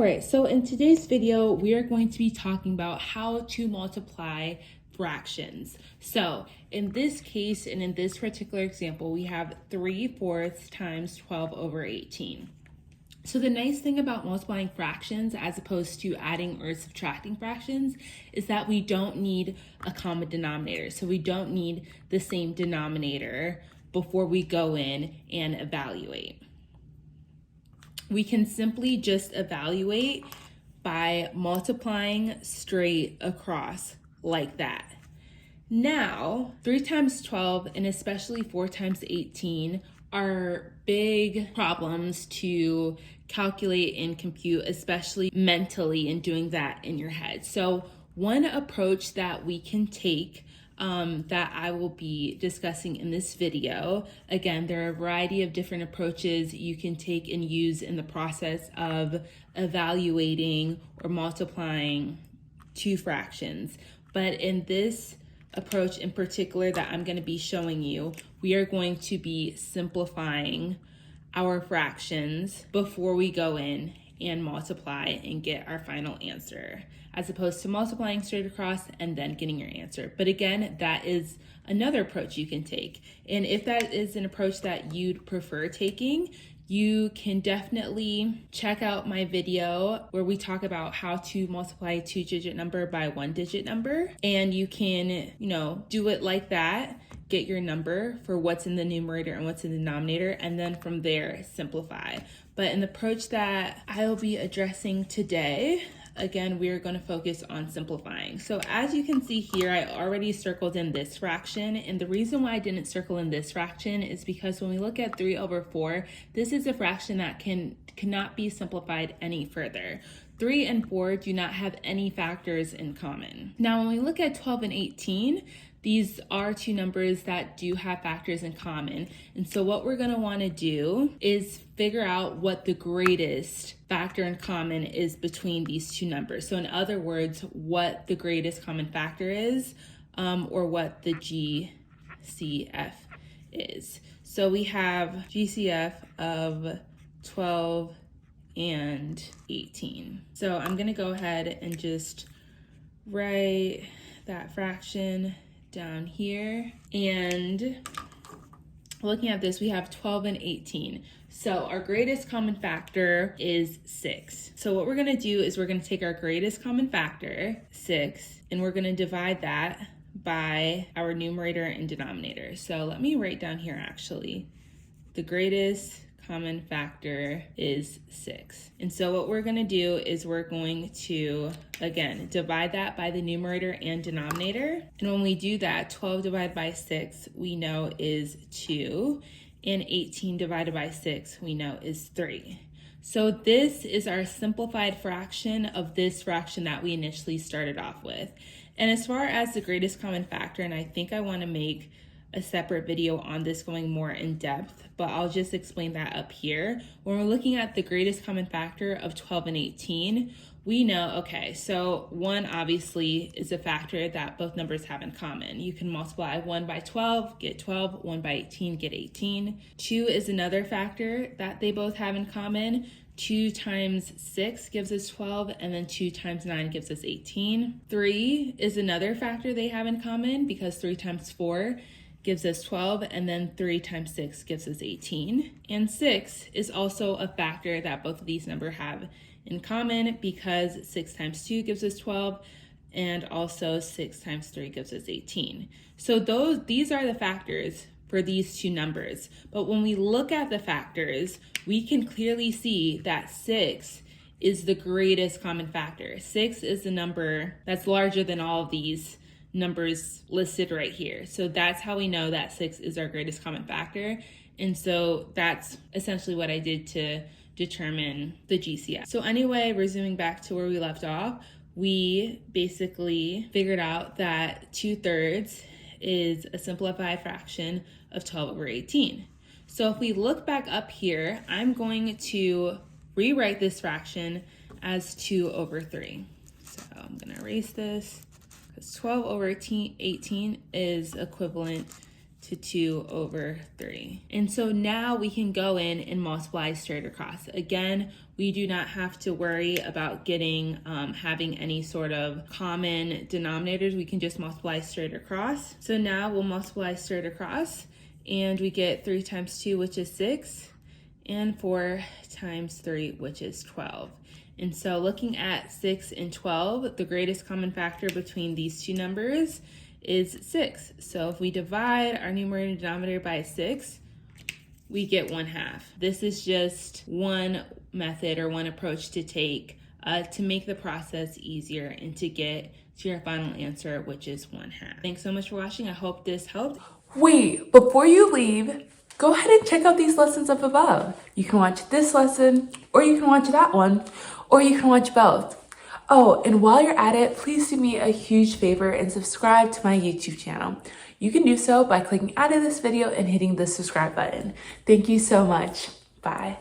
right, so in today's video, we are going to be talking about how to multiply fractions. So in this case, and in this particular example, we have 3/4 times 12 over 18. So the nice thing about multiplying fractions as opposed to adding or subtracting fractions is that we don't need a common denominator. So we don't need the same denominator before we go in and evaluate. We can simply just evaluate by multiplying straight across like that. Now, 3 times 12 and especially 4 times 18 are big problems to calculate and compute, especially mentally and doing that in your head. So one approach that we can take that I will be discussing in this video. Again, there are a variety of different approaches you can take and use in the process of evaluating or multiplying two fractions. But in this approach in particular that I'm going to be showing you, we are going to be simplifying our fractions before we go in and multiply and get our final answer, as opposed to multiplying straight across and then getting your answer. But again, that is another approach you can take. And if that is an approach that you'd prefer taking, you can definitely check out my video where we talk about how to multiply a 2-digit number by 1-digit number. And you can, do it like that, get your number for what's in the numerator and what's in the denominator, and then from there, simplify. But in the approach that I'll be addressing today, again, we are going to focus on simplifying. So as you can see here, I already circled in this fraction. And the reason why I didn't circle in this fraction is because when we look at 3 over 4, this is a fraction that cannot be simplified any further. 3 and 4 do not have any factors in common. Now, when we look at 12 and 18, these are two numbers that do have factors in common. And so what we're going to want to do is figure out what the greatest factor in common is between these two numbers. So in other words, what the greatest common factor is, or what the GCF is. So we have GCF of 12 and 18. So I'm going to go ahead and just write that fraction down here. And looking at this, we have 12 and 18. So our greatest common factor is 6. So what we're going to do is we're going to take our greatest common factor, 6, and we're going to divide that by our numerator and denominator. So let me write down here actually. The greatest common factor is 6. And so what we're going to do is we're going to, again, divide that by the numerator and denominator. And when we do that, 12 divided by 6 we know is 2, and 18 divided by 6 we know is 3. So this is our simplified fraction of this fraction that we initially started off with. And as far as the greatest common factor, and I think I want to make a separate video on this going more in depth, but I'll just explain that up here. When we're looking at the greatest common factor of 12 and 18, we know, okay, so 1 obviously is a factor that both numbers have in common. You can multiply 1 by 12, get 12, 1 by 18, get 18. 2 is another factor that they both have in common. 2 times 6 gives us 12, and then 2 times 9 gives us 18. 3 is another factor they have in common because 3 times 4 gives us 12, and then 3 times 6 gives us 18. And 6 is also a factor that both of these numbers have in common because 6 times 2 gives us 12, and also 6 times 3 gives us 18. So these are the factors for these two numbers. But when we look at the factors, we can clearly see that 6 is the greatest common factor. 6 is the number that's larger than all of these numbers listed right here. So that's how we know that 6 is our greatest common factor. And so that's essentially what I did to determine the GCF. So anyway, resuming back to where we left off, we basically figured out that 2/3 is a simplified fraction of 12 over 18. So if we look back up here, I'm going to rewrite this fraction as 2 over 3. So I'm going to erase this. 12 over 18 is equivalent to 2 over 3. And so now we can go in and multiply straight across. Again, we do not have to worry about getting having any sort of common denominators. We can just multiply straight across. So now we'll multiply straight across, and we get 3 times 2, which is 6, and 4 times 3, which is 12. And so looking at 6 and 12, the greatest common factor between these two numbers is 6. So if we divide our numerator and denominator by 6, we get 1/2. This is just one method or one approach to take to make the process easier and to get to your final answer, which is 1/2. Thanks so much for watching. I hope this helped. Wait, before you leave, go ahead and check out these lessons up above. You can watch this lesson, or you can watch that one, or you can watch both. Oh, and while you're at it, please do me a huge favor and subscribe to my YouTube channel. You can do so by clicking out of this video and hitting the subscribe button. Thank you so much. Bye.